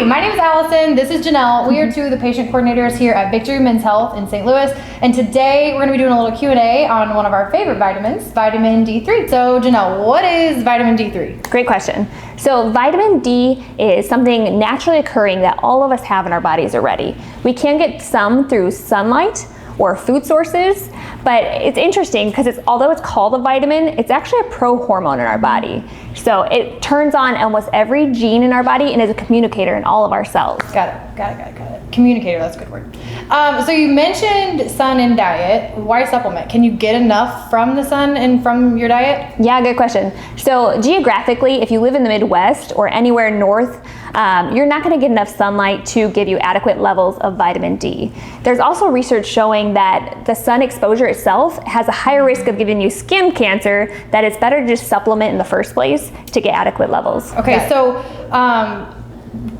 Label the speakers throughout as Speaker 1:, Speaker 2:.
Speaker 1: my name is Allison. This is Janelle. We are two of the patient coordinators here at Victory Men's Health in St. Louis. And today we're going to be doing a little Q&A on one of our favorite vitamins, vitamin D3. So Janelle, what is vitamin D3?
Speaker 2: Great question. So vitamin D is something naturally occurring that all of us have in our bodies already. We can get some through sunlight or food sources, but it's interesting because although it's called a vitamin, it's actually a prohormone in our body. So it turns on almost every gene in our body and is a communicator in all of our cells.
Speaker 1: Got it. Communicator, that's a good word. So you mentioned sun and diet. Why supplement? Can you get enough from the sun and from your diet?
Speaker 2: Yeah, good question. So geographically, if you live in the Midwest or anywhere north, you're not going to get enough sunlight to give you adequate levels of vitamin D. There's also research showing that the sun exposure itself has a higher risk of giving you skin cancer, that it's better to just supplement in the first place to get adequate levels.
Speaker 1: Okay, so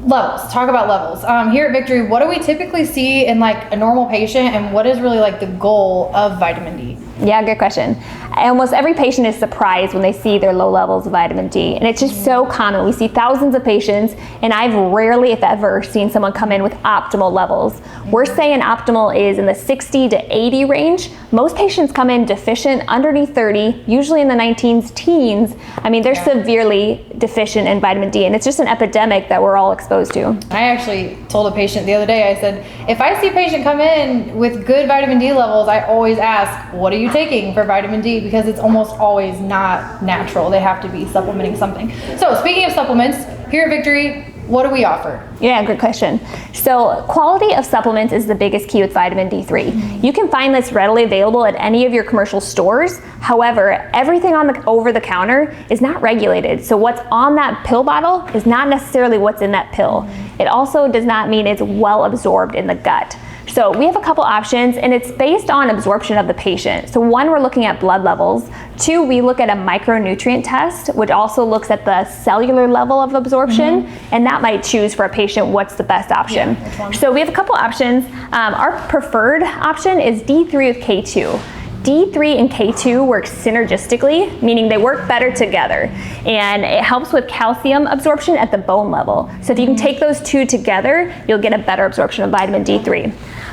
Speaker 1: levels. Talk about levels. Here at Victory, what do we typically see in like a normal patient, and what is really like the goal of vitamin D?
Speaker 2: Yeah, good question. Almost every patient is surprised when they see their low levels of vitamin D, and it's just so common. We see thousands of patients, and I've rarely, if ever, seen someone come in with optimal levels. We're saying optimal is in the 60 to 80 range. Most patients come in deficient underneath 30, usually in the 19s, teens. I mean, they're severely deficient in vitamin D, and it's just an epidemic that we're all exposed to.
Speaker 1: I actually told a patient the other day, I said, if I see a patient come in with good vitamin D levels, I always ask, what are you taking for vitamin D? Because it's almost always not natural. They have to be supplementing something. So speaking of supplements, here at Victory, what do we offer?
Speaker 2: Yeah, good question. So quality of supplements is the biggest key with vitamin D3. You can find this readily available at any of your commercial stores. However, everything on the over the counter is not regulated. So what's on that pill bottle is not necessarily what's in that pill. It also does not mean it's well absorbed in the gut. So we have a couple options, and it's based on absorption of the patient. So one, we're looking at blood levels. Two, we look at a micronutrient test, which also looks at the cellular level of absorption, and that might choose for a patient what's the best option. So we have a couple options. Our preferred option is D3 with K2. D3 and K2 work synergistically, meaning they work better together, and it helps with calcium absorption at the bone level. So if you can take those two together, you'll get a better absorption of vitamin D3.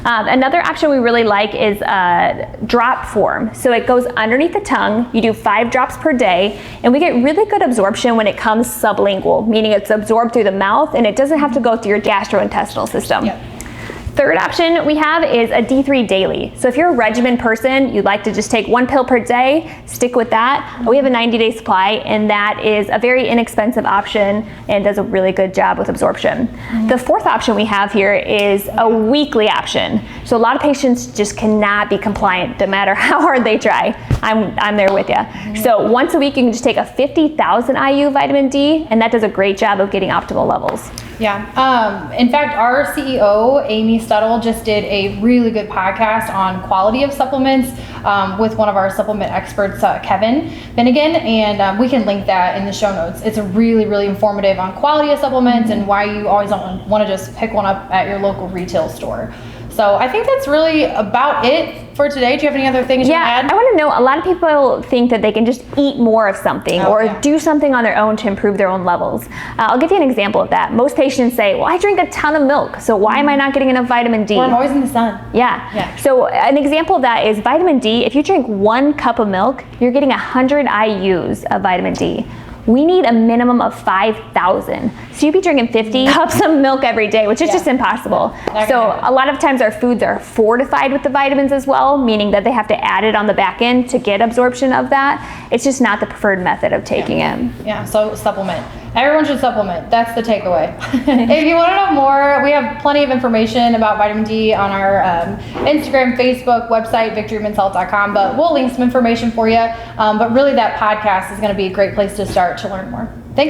Speaker 2: Another option we really like is drop form. So it goes underneath the tongue. You do 5 drops per day, and we get really good absorption when it comes sublingual, meaning it's absorbed through the mouth and it doesn't have to go through your gastrointestinal system. Third option we have is a D3 daily. So if you're a regimen person, you'd like to just take 1 pill per day, stick with that. We have a 90-day supply, and that is a very inexpensive option and does a really good job with absorption. The fourth option we have here is a weekly option. So a lot of patients just cannot be compliant no matter how hard they try. I'm there with you. So once a week you can just take a 50,000 IU vitamin D, and that does a great job of getting optimal levels.
Speaker 1: Yeah. In fact, our CEO, Amy Stuttle, just did a really good podcast on quality of supplements with one of our supplement experts, Kevin Finnegan, and we can link that in the show notes. It's a really, really informative on quality of supplements and why you always don't want to just pick one up at your local retail store. So I think that's really about it for today. Do you have any other things you want to add?
Speaker 2: I want to know, a lot of people think that they can just eat more of something do something on their own to improve their own levels. I'll give you an example of that. Most patients say, well, I drink a ton of milk, so why am I not getting enough vitamin D?
Speaker 1: Well, I'm always in the sun.
Speaker 2: Yeah. So an example of that is vitamin D. If you drink 1 cup of milk, you're getting 100 IUs of vitamin D. We need a minimum of 5,000. So you'd be drinking 50 cups of milk every day, which is just impossible. So a lot of times our foods are fortified with the vitamins as well, meaning that they have to add it on the back end to get absorption of that. It's just not the preferred method of taking it.
Speaker 1: Yeah, so supplement. Everyone should supplement. That's the takeaway. If you want to know more, we have plenty of information about vitamin D on our Instagram, Facebook, website, victorymenshealth.com, but we'll link some information for you. But really that podcast is going to be a great place to start to learn more.